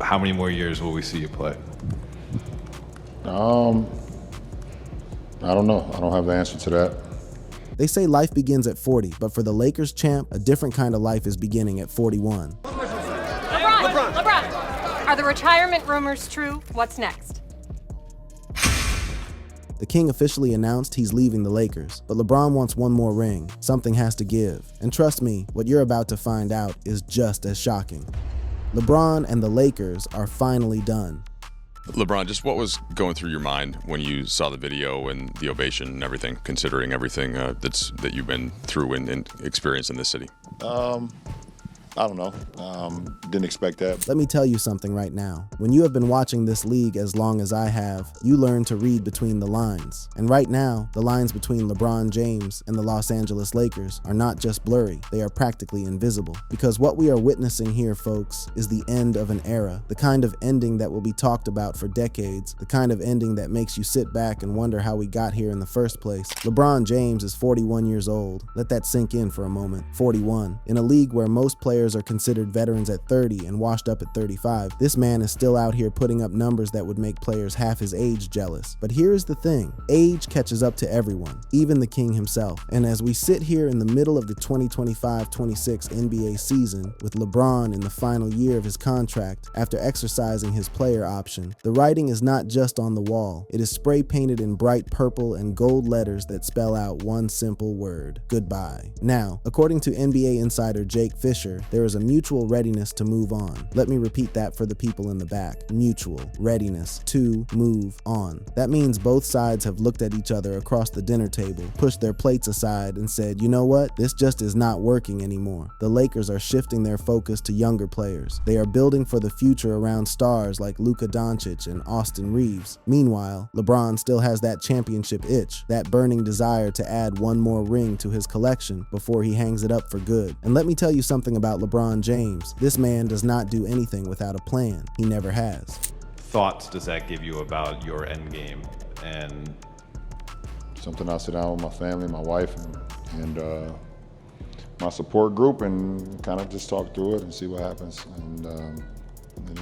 How many more years will we see you play? I don't know. I don't have the answer to that. They say life begins at 40, but for the Lakers champ, a different kind of life is beginning at 41. LeBron, are the retirement rumors true? What's next? The King officially announced he's leaving the Lakers, but LeBron wants one more ring. Something has to give. And trust me, what you're about to find out is just as shocking. LeBron and the Lakers are finally done. LeBron, just what was going through your mind when you saw the video and the ovation and everything, considering everything that you've been through and experienced in this city? I don't know. Didn't expect that. Let me tell you something right now. When you have been watching this league as long as I have, you learn to read between the lines. And right now, the lines between LeBron James and the Los Angeles Lakers are not just blurry, they are practically invisible. Because what we are witnessing here, folks, is the end of an era, the kind of ending that will be talked about for decades, the kind of ending that makes you sit back and wonder how we got here in the first place. LeBron James is 41 years old. Let that sink in for a moment. 41. In a league where most players are considered veterans at 30 and washed up at 35, this man is still out here putting up numbers that would make players half his age jealous. But here's the thing, age catches up to everyone, even the king himself. And as we sit here in the middle of the 2025-26 NBA season, with LeBron in the final year of his contract after exercising his player option, the writing is not just on the wall, it is spray painted in bright purple and gold letters that spell out one simple word: goodbye. Now, according to NBA insider Jake Fisher, there is a mutual readiness to move on. Let me repeat that for the people in the back. Mutual readiness to move on. That means both sides have looked at each other across the dinner table, pushed their plates aside, and said, you know what? This just is not working anymore. The Lakers are shifting their focus to younger players. They are building for the future around stars like Luka Doncic and Austin Reeves. Meanwhile, LeBron still has that championship itch, that burning desire to add one more ring to his collection before he hangs it up for good. And let me tell you something about LeBron James. This man does not do anything without a plan. He never has. Thoughts does that give you about your endgame? And Something I sit down with my family, my wife, and my support group, and kind of just talk through it and see what happens, and then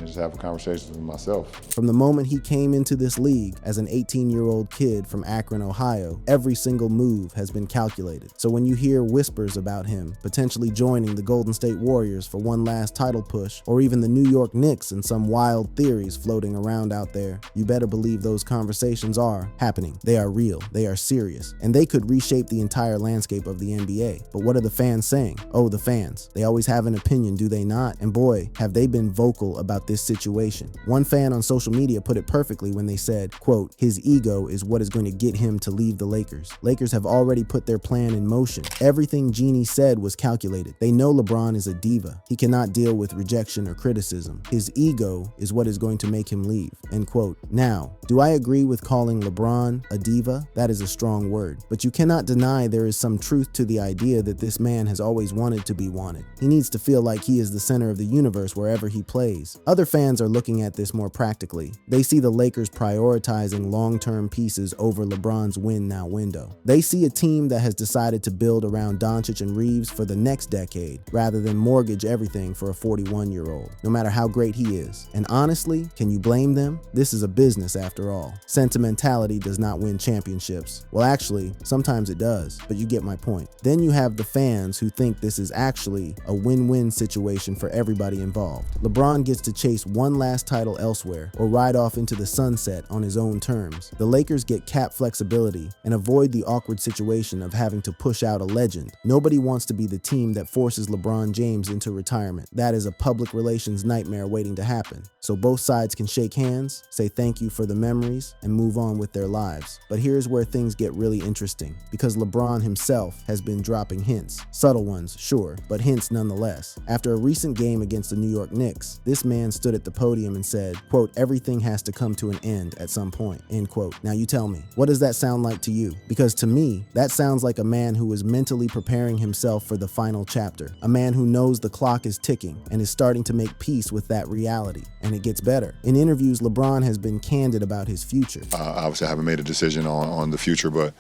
just have a conversation with myself. From the moment he came into this league as an 18-year-old kid from Akron, Ohio, every single move has been calculated. So when you hear whispers about him potentially joining the Golden State Warriors for one last title push, or even the New York Knicks and some wild theories floating around out there, you better believe those conversations are happening. They are real, they are serious, and they could reshape the entire landscape of the NBA. But what are the fans saying? Oh, the fans. They always have an opinion, do they not? And boy, have they been vocal about this situation. One fan on social media put it perfectly when they said, quote, his ego is what is going to get him to leave the Lakers. Lakers have already put their plan in motion. Everything Jeannie said was calculated. They know LeBron is a diva. He cannot deal with rejection or criticism. His ego is what is going to make him leave, end quote. Now, do I agree with calling LeBron a diva? That is a strong word. But you cannot deny there is some truth to the idea that this man has always wanted to be wanted. He needs to feel like he is the center of the universe wherever he plays. Other fans are looking at this more practically. They see the Lakers prioritizing long-term pieces over LeBron's win-now window. They see a team that has decided to build around Doncic and Reeves for the next decade, rather than mortgage everything for a 41-year-old, no matter how great he is. And honestly, can you blame them? This is a business after all. Sentimentality does not win championships. Well, actually, sometimes it does, but you get my point. Then you have the fans who think this is actually a win-win situation for everybody involved. LeBron gets to chase one last title elsewhere or ride off into the sunset on his own terms. The Lakers get cap flexibility and avoid the awkward situation of having to push out a legend. Nobody wants to be the team that forces LeBron James into retirement. That is a public relations nightmare waiting to happen. So both sides can shake hands, say thank you for the memories, and move on with their lives. But here's where things get really interesting, because LeBron himself has been dropping hints. Subtle ones, sure, but hints nonetheless. After a recent game against the New York Knicks, this man stood at the podium and said, quote, everything has to come to an end at some point, end quote. Now you tell me, what does that sound like to you? Because to me, that sounds like a man who is mentally preparing himself for the final chapter. A man who knows the clock is ticking and is starting to make peace with that reality. And it gets better. In interviews, LeBron has been candid about his future. Obviously, I haven't made a decision on the future, but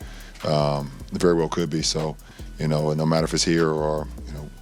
it very well could be. So, no matter if it's here or,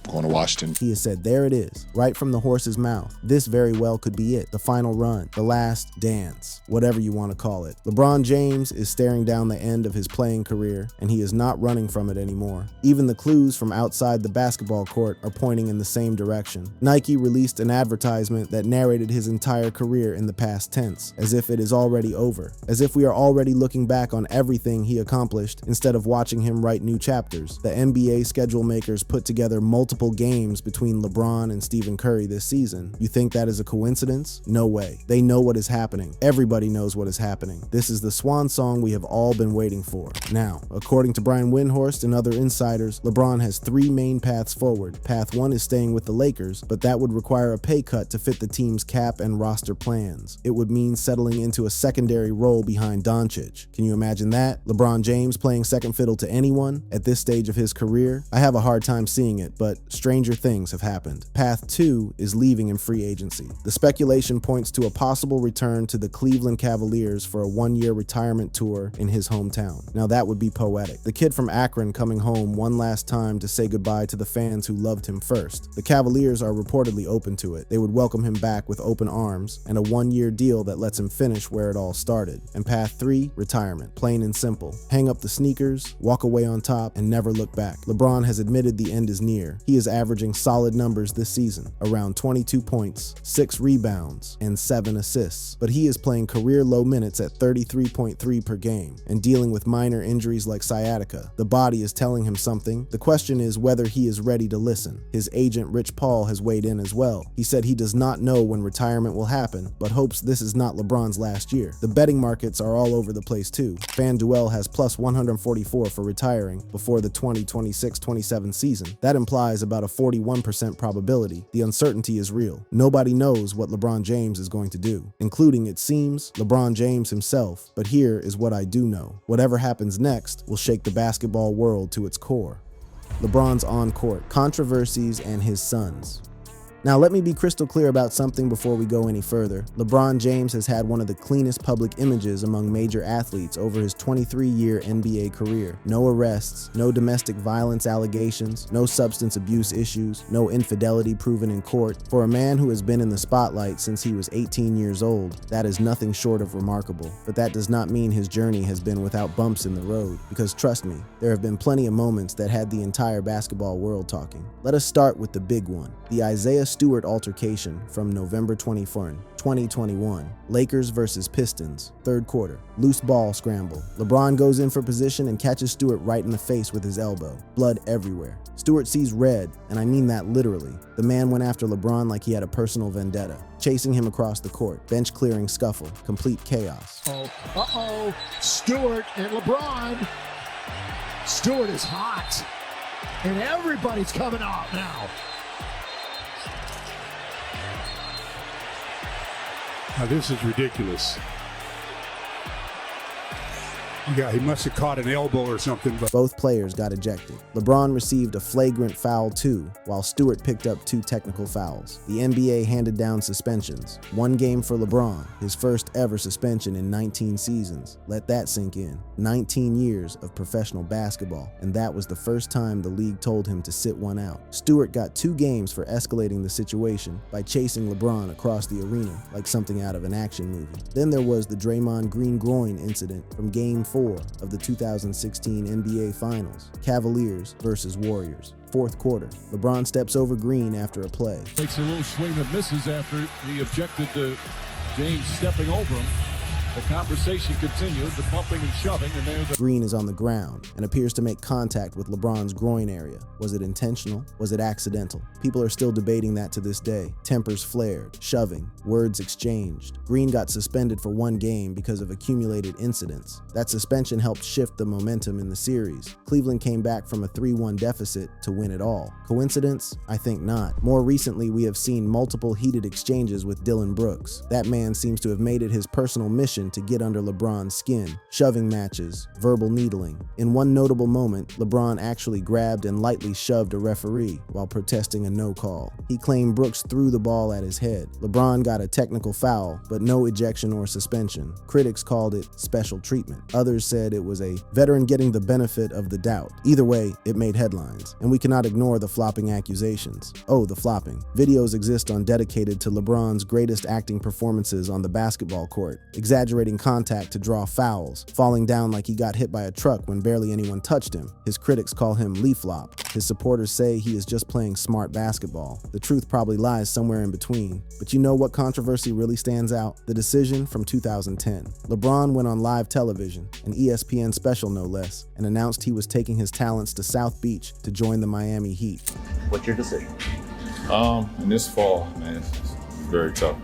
going to Washington. He has said there it is, right from the horse's mouth. This very well could be it, the final run, the last dance, whatever you want to call it. LeBron James is staring down the end of his playing career, and he is not running from it anymore. Even the clues from outside the basketball court are pointing in the same direction. Nike released an advertisement that narrated his entire career in the past tense, as if it is already over, as if we are already looking back on everything he accomplished instead of watching him write new chapters. The NBA schedule makers put together multiple games between LeBron and Stephen Curry this season. You think that is a coincidence? No way. They know what is happening. Everybody knows what is happening. This is the swan song we have all been waiting for. Now, according to Brian Windhorst and other insiders, LeBron has three main paths forward. Path one is staying with the Lakers, but that would require a pay cut to fit the team's cap and roster plans. It would mean settling into a secondary role behind Doncic. Can you imagine that? LeBron James playing second fiddle to anyone at this stage of his career? I have a hard time seeing it, but stranger things have happened. Path two is leaving in free agency. The speculation points to a possible return to the Cleveland Cavaliers for a one-year retirement tour in his hometown. Now that would be poetic. The kid from Akron coming home one last time to say goodbye to the fans who loved him first. The Cavaliers are reportedly open to it. They would welcome him back with open arms and a one-year deal that lets him finish where it all started. And path three, retirement. Plain and simple. Hang up the sneakers, walk away on top, and never look back. LeBron has admitted the end is near. He is averaging solid numbers this season, around 22 points, 6 rebounds, and 7 assists. But he is playing career-low minutes at 33.3 per game and dealing with minor injuries like sciatica. The body is telling him something. The question is whether he is ready to listen. His agent, Rich Paul, has weighed in as well. He said he does not know when retirement will happen, but hopes this is not LeBron's last year. The betting markets are all over the place too. FanDuel has plus 144 for retiring before the 2026-27 season. That implies about a 41% probability. The uncertainty is real. Nobody knows what LeBron James is going to do, including, it seems, LeBron James himself. But here is what I do know. Whatever happens next will shake the basketball world to its core. LeBron's on-court, controversies, and his sons. Now, let me be crystal clear about something before we go any further. LeBron James has had one of the cleanest public images among major athletes over his 23-year NBA career. No arrests, no domestic violence allegations, no substance abuse issues, no infidelity proven in court. For a man who has been in the spotlight since he was 18 years old, that is nothing short of remarkable. But that does not mean his journey has been without bumps in the road, because trust me, there have been plenty of moments that had the entire basketball world talking. Let us start with the big one, the Isaiah Stewart altercation from November 24, 2021. Lakers versus Pistons, third quarter. Loose ball scramble. LeBron goes in for position and catches Stewart right in the face with his elbow. Blood everywhere. Stewart sees red, and I mean that literally. The man went after LeBron like he had a personal vendetta, chasing him across the court. Bench clearing scuffle. Complete chaos. Uh-oh. Stewart and LeBron. Stewart is hot. And everybody's coming out now. Now this is ridiculous. Yeah, he must have caught an elbow or something. But both players got ejected. LeBron received a flagrant foul too, while Stewart picked up 2 technical fouls. The NBA handed down suspensions. 1 game for LeBron, his first ever suspension in 19 seasons. Let that sink in. 19 years of professional basketball, and that was the first time the league told him to sit one out. Stewart got 2 games for escalating the situation by chasing LeBron across the arena like something out of an action movie. Then there was the Draymond Green groin incident from Game 4 of the 2016 NBA Finals, Cavaliers versus Warriors. Fourth quarter, LeBron steps over Green after a play. Makes a little swing that misses after he objected to James stepping over him. The conversation continues, the bumping and shoving, and there's Green is on the ground and appears to make contact with LeBron's groin area. Was it intentional? Was it accidental? People are still debating that to this day. Tempers flared, shoving, words exchanged. Green got suspended for 1 game because of accumulated incidents. That suspension helped shift the momentum in the series. Cleveland came back from a 3-1 deficit to win it all. Coincidence? I think not. More recently, we have seen multiple heated exchanges with Dylan Brooks. That man seems to have made it his personal mission passion to get under LeBron's skin, shoving matches, verbal needling. In one notable moment, LeBron actually grabbed and lightly shoved a referee while protesting a no call. He claimed Brooks threw the ball at his head. LeBron got a technical foul, but no ejection or suspension. Critics called it special treatment. Others said it was a veteran getting the benefit of the doubt. Either way, it made headlines, and we cannot ignore the flopping accusations. Oh, the flopping. Videos exist dedicated to LeBron's greatest acting performances on the basketball court, exaggerating contact to draw fouls, falling down like he got hit by a truck when barely anyone touched him. His critics call him leaf-flop. His supporters say he is just playing smart basketball. The truth probably lies somewhere in between. But you know what controversy really stands out? The decision from 2010. LeBron went on live television, an ESPN special no less, and announced he was taking his talents to South Beach to join the Miami Heat. What's your decision? In this fall, man, it's very tough.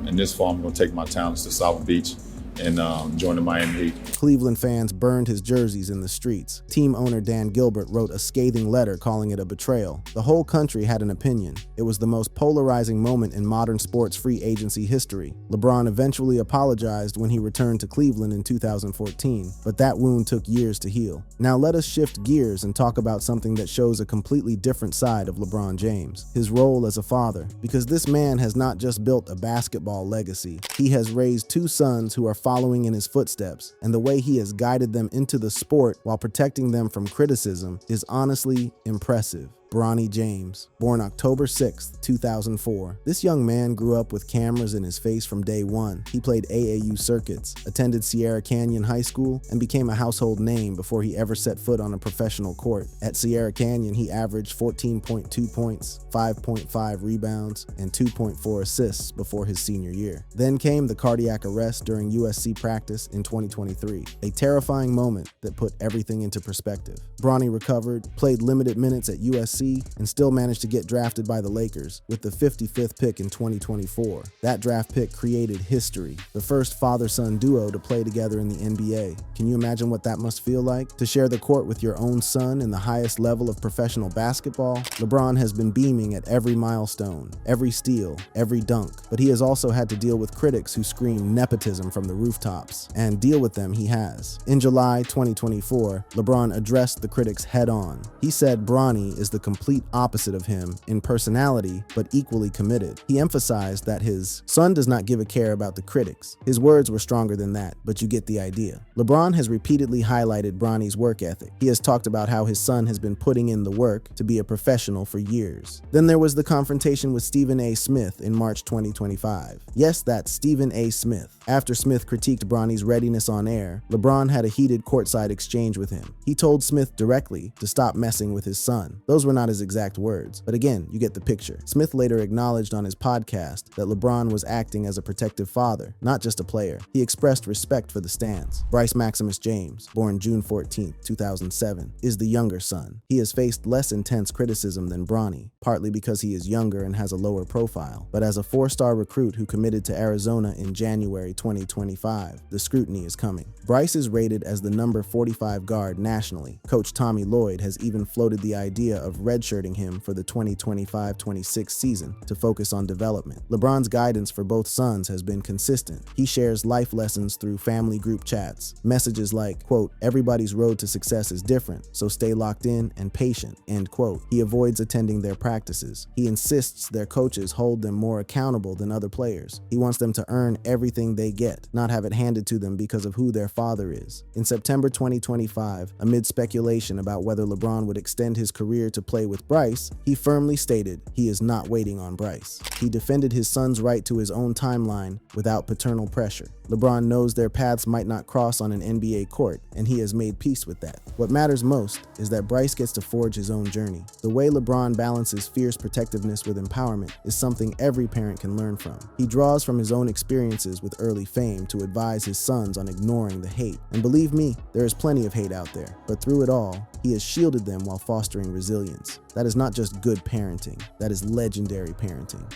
In this fall, I'm going to take my talents to South Beach and join the Miami Heat. Cleveland fans burned his jerseys in the streets. Team owner Dan Gilbert wrote a scathing letter calling it a betrayal. The whole country had an opinion. It was the most polarizing moment in modern sports free agency history. LeBron eventually apologized when he returned to Cleveland in 2014, but that wound took years to heal. Now let us shift gears and talk about something that shows a completely different side of LeBron James, his role as a father, because this man has not just built a basketball legacy. He has raised two sons who are following in his footsteps, and the way he has guided them into the sport while protecting them from criticism is honestly impressive. Bronny James, born October 6, 2004. This young man grew up with cameras in his face from day one. He played AAU circuits, attended Sierra Canyon High School, and became a household name before he ever set foot on a professional court. At Sierra Canyon, he averaged 14.2 points, 5.5 rebounds, and 2.4 assists before his senior year. Then came the cardiac arrest during USC practice in 2023, a terrifying moment that put everything into perspective. Bronny recovered, played limited minutes at USC, and still managed to get drafted by the Lakers with the 55th pick in 2024. That draft pick created history, the first father-son duo to play together in the NBA. Can you imagine what that must feel like? To share the court with your own son in the highest level of professional basketball? LeBron has been beaming at every milestone, every steal, every dunk, but he has also had to deal with critics who scream nepotism from the rooftops, and deal with them he has. In July 2024, LeBron addressed the critics head-on. He said Bronny is the complete opposite of him in personality, but equally committed. He emphasized that his son does not give a care about the critics. His words were stronger than that, but you get the idea. LeBron has repeatedly highlighted Bronny's work ethic. He has talked about how his son has been putting in the work to be a professional for years. Then there was the confrontation with Stephen A. Smith in March 2025. Yes, that's Stephen A. Smith. After Smith critiqued Bronny's readiness on air, LeBron had a heated courtside exchange with him. He told Smith directly to stop messing with his son. Those were not his exact words, but again, you get the picture. Smith later acknowledged on his podcast that LeBron was acting as a protective father, not just a player. He expressed respect for the stance. Bryce Maximus James, born June 14, 2007, is the younger son. He has faced less intense criticism than Bronny, partly because he is younger and has a lower profile. But as a four-star recruit who committed to Arizona in January 2025, the scrutiny is coming. Bryce is rated as the number 45 guard nationally. Coach Tommy Lloyd has even floated the idea of redshirting him for the 2025-26 season to focus on development. LeBron's guidance for both sons has been consistent. He shares life lessons through family group chats. Messages like, quote, "Everybody's road to success is different, so stay locked in and patient," end quote. He avoids attending their practices. He insists their coaches hold them more accountable than other players. He wants them to earn everything they get, not have it handed to them because of who their father is. In September 2025, amid speculation about whether LeBron would extend his career to play with Bryce, he firmly stated he is not waiting on Bryce. He defended his son's right to his own timeline without paternal pressure. LeBron knows their paths might not cross on an NBA court, and he has made peace with that. What matters most is that Bryce gets to forge his own journey. The way LeBron balances fierce protectiveness with empowerment is something every parent can learn from. He draws from his own experiences with early fame to advise his sons on ignoring the hate. And believe me, there is plenty of hate out there, but through it all, he has shielded them while fostering resilience. That is not just good parenting, that is legendary parenting.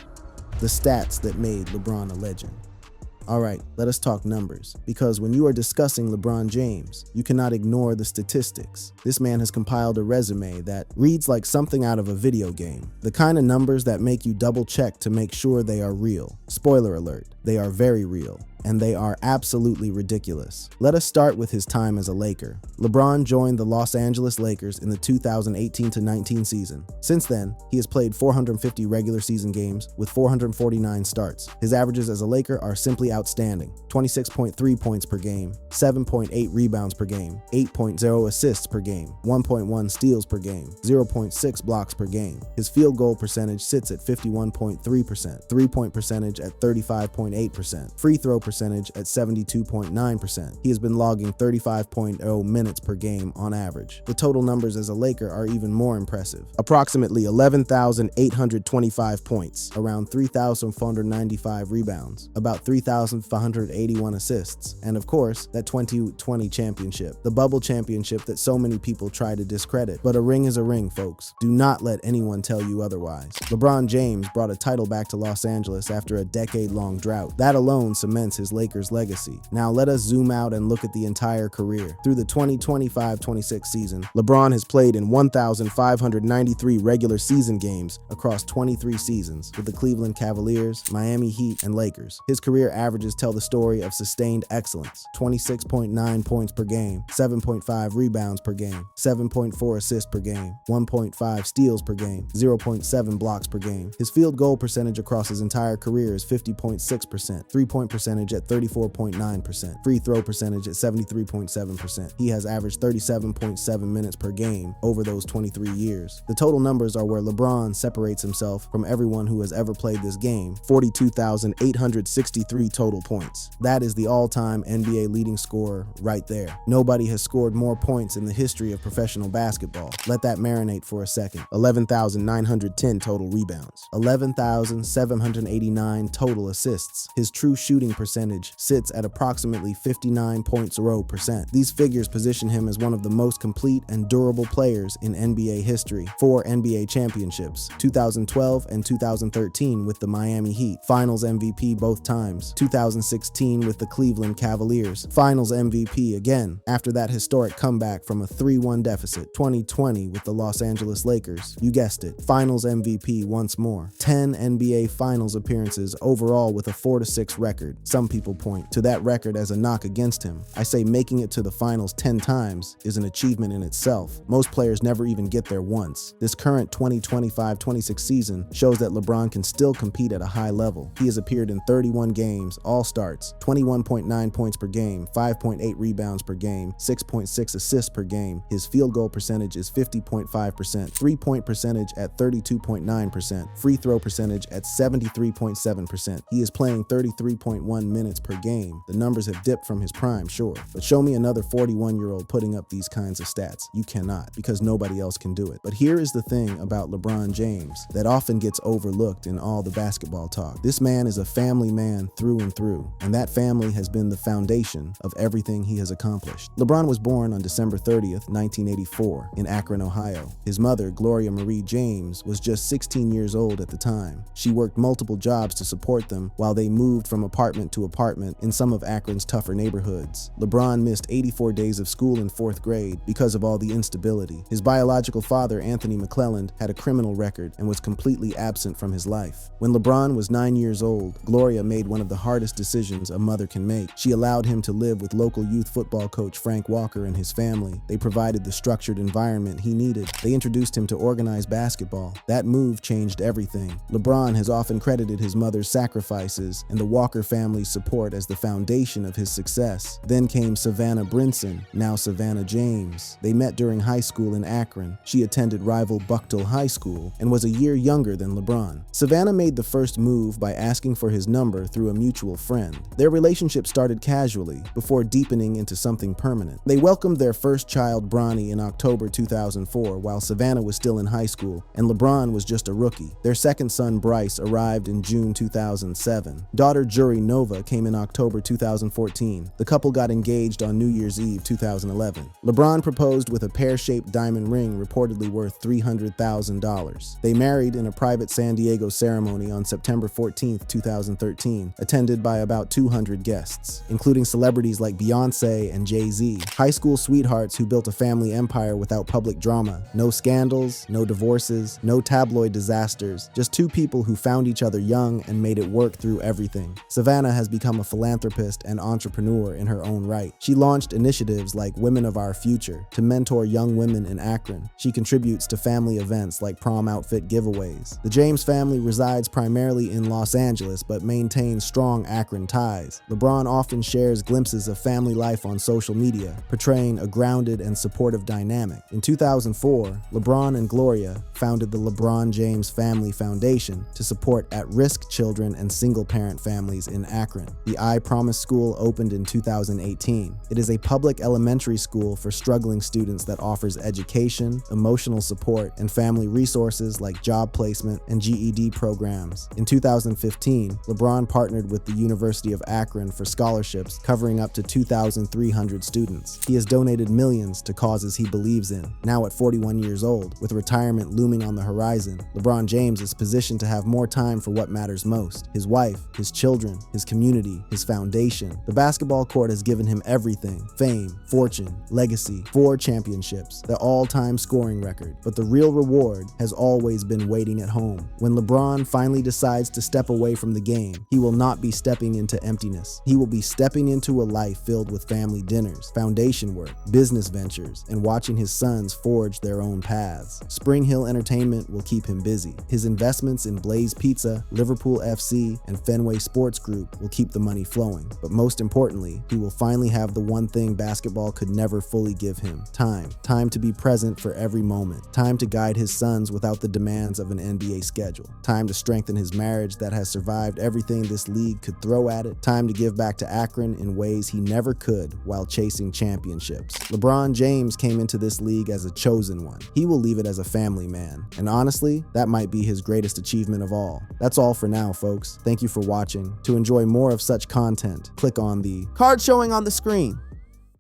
The stats that made LeBron a legend. All right, let us talk numbers, because when you are discussing LeBron James, you cannot ignore the statistics. This man has compiled a resume that reads like something out of a video game. The kind of numbers that make you double check to make sure they are real. Spoiler alert, they are very real. and they are absolutely ridiculous. Let us start with his time as a Laker. LeBron joined the Los Angeles Lakers in the 2018-19 season. Since then, he has played 450 regular season games with 449 starts. His averages as a Laker are simply outstanding: 26.3 points per game, 7.8 rebounds per game, 8.0 assists per game, 1.1 steals per game, 0.6 blocks per game. His field goal percentage sits at 51.3%, three-point percentage at 35.8%, free throw percentage at 72.9%. He has been logging 35.0 minutes per game on average. The total numbers as a Laker are even more impressive: approximately 11,825 points, around 3,495 rebounds, about 3,581 assists, and of course, that 2020 championship, the bubble championship that so many people try to discredit. But a ring is a ring, folks. Do not let anyone tell you otherwise. LeBron James brought a title back to Los Angeles after a decade-long drought. That alone cements his Lakers legacy. Now let us zoom out and look at the entire career. Through the 2025-26 season, LeBron has played in 1,593 regular season games across 23 seasons with the Cleveland Cavaliers, Miami Heat, and Lakers. His career averages tell the story of sustained excellence: 26.9 points per game, 7.5 rebounds per game, 7.4 assists per game, 1.5 steals per game, 0.7 blocks per game. His field goal percentage across his entire career is 50.6%, three-point percentage at 34.9%, free throw percentage at 73.7%. He has averaged 37.7 minutes per game over those 23 years. The total numbers are where LeBron separates himself from everyone who has ever played this game: 42,863 total points. That is the all-time NBA leading scorer right there. Nobody has scored more points in the history of professional basketball. Let that marinate for a second. 11,910 total rebounds, 11,789 total assists. His true shooting percentage sits at approximately 59.0%. These figures position him as one of the most complete and durable players in NBA history. 4 NBA championships, 2012 and 2013 with the Miami Heat, Finals MVP both times, 2016 with the Cleveland Cavaliers, Finals MVP again after that historic comeback from a 3-1 deficit, 2020 with the Los Angeles Lakers, you guessed it, Finals MVP once more, 10 NBA Finals appearances overall with a 4-6 record. Some people point to that record as a knock against him. I say making it to the Finals 10 times is an achievement in itself. Most players never even get there once. This current 2025-26 season shows that LeBron can still compete at a high level. He has appeared in 31 games, all starts, 21.9 points per game, 5.8 rebounds per game, 6.6 assists per game. His field goal percentage is 50.5%, three-point percentage at 32.9%, free throw percentage at 73.7%. He is playing 33.1 minutes per game. The numbers have dipped from his prime, sure, but show me another 41-year-old putting up these kinds of stats. You cannot, because nobody else can do it. But here is the thing about LeBron James that often gets overlooked in all the basketball talk. This man is a family man through and through, and that family has been the foundation of everything he has accomplished. LeBron was born on December 30th, 1984, in Akron, Ohio. His mother, Gloria Marie James, was just 16 years old at the time. She worked multiple jobs to support them while they moved from apartment to apartment in some of Akron's tougher neighborhoods. LeBron missed 84 days of school in 4th grade because of all the instability. His biological father, Anthony McClelland, had a criminal record and was completely absent from his life. When LeBron was 9 years old, Gloria made one of the hardest decisions a mother can make. She allowed him to live with local youth football coach Frank Walker and his family. They provided the structured environment he needed. They introduced him to organized basketball. That move changed everything. LeBron has often credited his mother's sacrifices and the Walker family's support as the foundation of his success. Then came Savannah Brinson, now Savannah James. They met during high school in Akron. She attended rival Bucknell High School and was a year younger than LeBron. Savannah made the first move by asking for his number through a mutual friend. Their relationship started casually before deepening into something permanent. They welcomed their first child, Bronny, in October 2004 while Savannah was still in high school and LeBron was just a rookie. Their second son, Bryce, arrived in June 2007. Daughter Juri Nova came in October 2014. The couple got engaged on New Year's Eve 2011. LeBron proposed with a pear-shaped diamond ring reportedly worth $300,000. They married in a private San Diego ceremony on September 14, 2013, attended by about 200 guests, including celebrities like Beyonce and Jay-Z. High school sweethearts who built a family empire without public drama. No scandals, no divorces, no tabloid disasters, just two people who found each other young and made it work through everything. Savannah has become a philanthropist and entrepreneur in her own right. She launched initiatives like Women of Our Future to mentor young women in Akron. She contributes to family events like prom outfit giveaways. The James family resides primarily in Los Angeles but maintains strong Akron ties. LeBron often shares glimpses of family life on social media, portraying a grounded and supportive dynamic. In 2004, LeBron and Gloria founded the LeBron James Family Foundation to support at-risk children and single-parent families in Akron. The I Promise School opened in 2018. It is a public elementary school for struggling students that offers education, emotional support, and family resources like job placement and GED programs. In 2015, LeBron partnered with the University of Akron for scholarships covering up to 2,300 students. He has donated millions to causes he believes in. Now at 41 years old, with retirement looming on the horizon, LeBron James is positioned to have more time for what matters most: his wife, his children, his community, his foundation. The basketball court has given him everything: fame, fortune, legacy, 4 championships, the all-time scoring record. But the real reward has always been waiting at home. When LeBron finally decides to step away from the game, he will not be stepping into emptiness. He will be stepping into a life filled with family dinners, foundation work, business ventures, and watching his sons forge their own paths. Spring Hill Entertainment will keep him busy. His investments in Blaze Pizza, Liverpool FC, and Fenway Sports Group will keep the money flowing. But most importantly, he will finally have the one thing basketball could never fully give him: time. Time to be present for every moment. Time to guide his sons without the demands of an NBA schedule. Time to strengthen his marriage that has survived everything this league could throw at it. Time to give back to Akron in ways he never could while chasing championships. LeBron James came into this league as a chosen one. He will leave it as a family man. And honestly, that might be his greatest achievement of all. That's all for now, folks. Thank you for watching. To enjoy more of such content, click on the card showing on the screen.